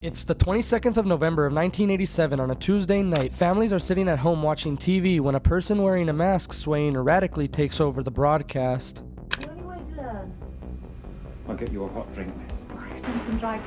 It's the 22nd of November of 1987 on a Tuesday night. Families are sitting at home watching TV when a person wearing a mask swaying erratically takes over the broadcast. The only way to learn. I'll get you a hot drink. Some dry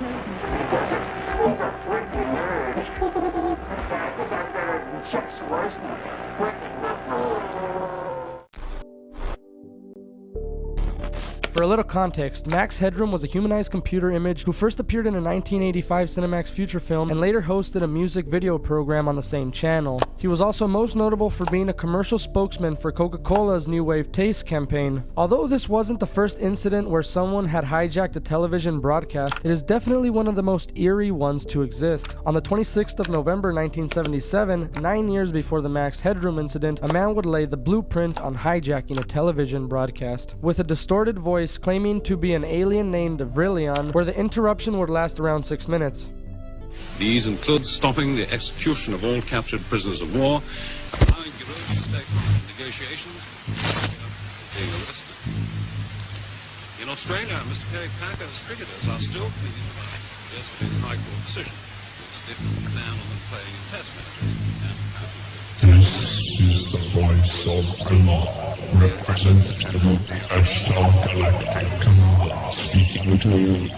For a little context, Max Headroom was a humanized computer image who first appeared in a 1985 Cinemax feature film and later hosted a music video program on the same channel. He was also most notable for being a commercial spokesman for Coca-Cola's New Wave Taste campaign. Although this wasn't the first incident where someone had hijacked a television broadcast, it is definitely one of the most eerie ones to exist. On the 26th of November 1977, 9 years before the Max Headroom incident, a man would lay the blueprint on hijacking a television broadcast. With a distorted voice claiming to be an alien named Vrillion, where the interruption would last around 6 minutes. These include stopping the execution of all captured prisoners of war, allowing Giroux to stake negotiations, being arrested. In Australia, Mr. Kerry Packer's cricketers are still pleading by yesterday's High Court decision, which did ban on them playing in Test matches. This is the voice of Allah, representative of the Ashtar Galactic, speaking to you.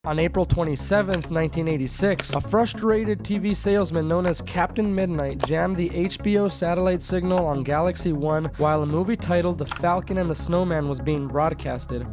On April 27, 1986, a frustrated TV salesman known as Captain Midnight jammed the HBO satellite signal on Galaxy 1 while a movie titled The Falcon and the Snowman was being broadcasted.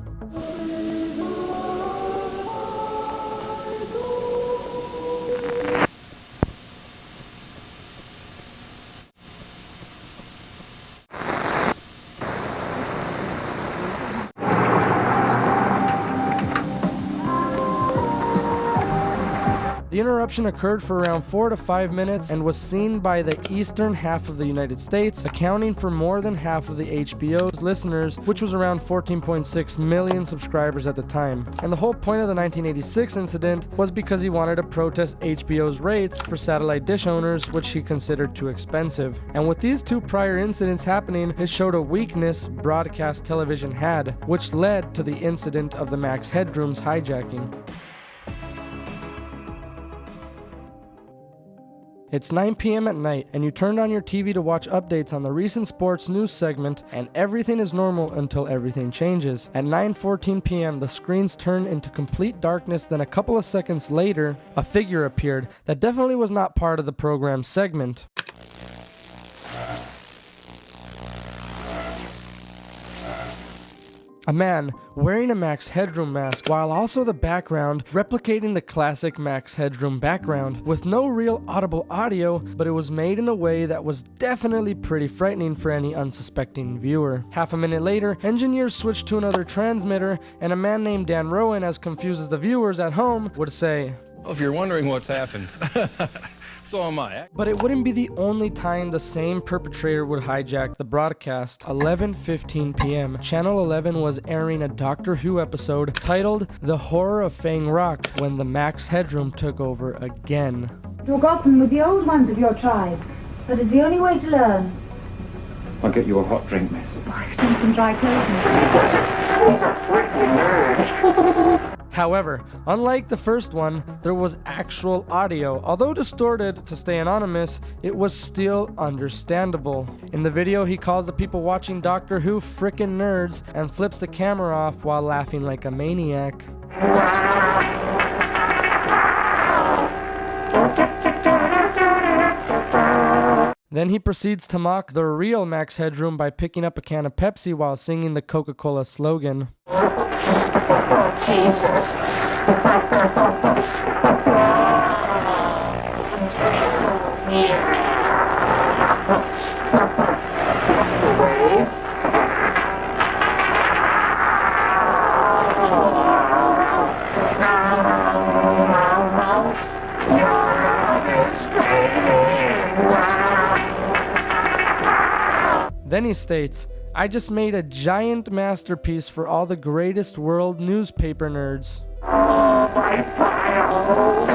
The interruption occurred for around 4 to 5 minutes and was seen by the eastern half of the United States, accounting for more than half of the HBO's listeners, which was around 14.6 million subscribers at the time. And the whole point of the 1986 incident was because he wanted to protest HBO's rates for satellite dish owners, which he considered too expensive. And with these two prior incidents happening, it showed a weakness broadcast television had, which led to the incident of the Max Headroom's hijacking. It's 9 p.m. at night, and you turned on your TV to watch updates on the recent sports news segment, and everything is normal until everything changes. At 9:14 p.m., the screens turn into complete darkness, then a couple of seconds later, a figure appeared that definitely was not part of the program's segment. A man wearing a Max Headroom mask, while also the background replicating the classic Max Headroom background, with no real audible audio, but it was made in a way that was definitely pretty frightening for any unsuspecting viewer. Half a minute later, engineers switched to another transmitter, and a man named Dan Rowan, as confused as the viewers at home, would say, "Oh, if you're wondering what's happened, so am I." But it wouldn't be the only time the same perpetrator would hijack the broadcast. 11:15 p.m. Channel 11 was airing a Doctor Who episode titled The Horror of Fang Rock when the Max Headroom took over again. Talk often with the old ones of your tribe. That is the only way to learn. I'll get you a hot drink, miss. Some dry However, unlike the first one, there was actual audio. Although distorted to stay anonymous, it was still understandable. In the video, he calls the people watching Doctor Who frickin' nerds and flips the camera off while laughing like a maniac. Then he proceeds to mock the real Max Headroom by picking up a can of Pepsi while singing the Coca-Cola slogan. Then he states, "I just made a giant masterpiece for all the greatest world newspaper nerds." Oh, my files!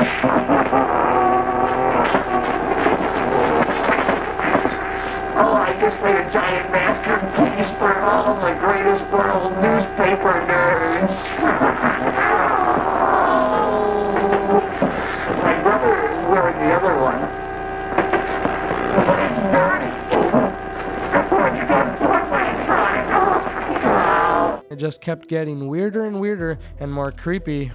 Oh, I just made a giant masterpiece for all the greatest world newspaper nerds. just kept getting weirder and weirder and more creepy. As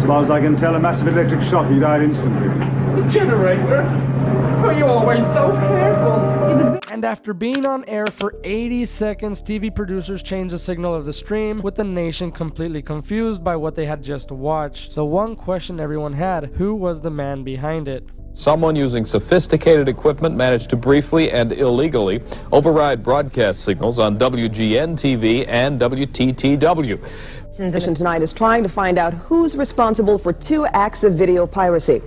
far as I can tell, a massive electric shock. He died instantly. The generator? Are you always so careful? And after being on air for 80 seconds, TV producers changed the signal of the stream, with the nation completely confused by what they had just watched. The one question everyone had: who was the man behind it? Someone using sophisticated equipment managed to briefly and illegally override broadcast signals on WGN-TV and WTTW. Tonight is trying to find out who's responsible for 2 acts of video piracy.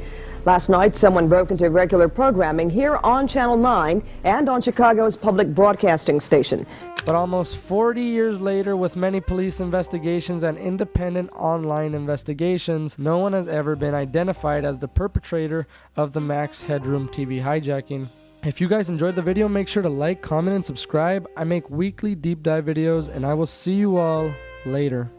Last night, someone broke into regular programming here on Channel 9 and on Chicago's public broadcasting station. But almost 40 years later, with many police investigations and independent online investigations, no one has ever been identified as the perpetrator of the Max Headroom TV hijacking. If you guys enjoyed the video, make sure to like, comment, and subscribe. I make weekly deep dive videos, and I will see you all later.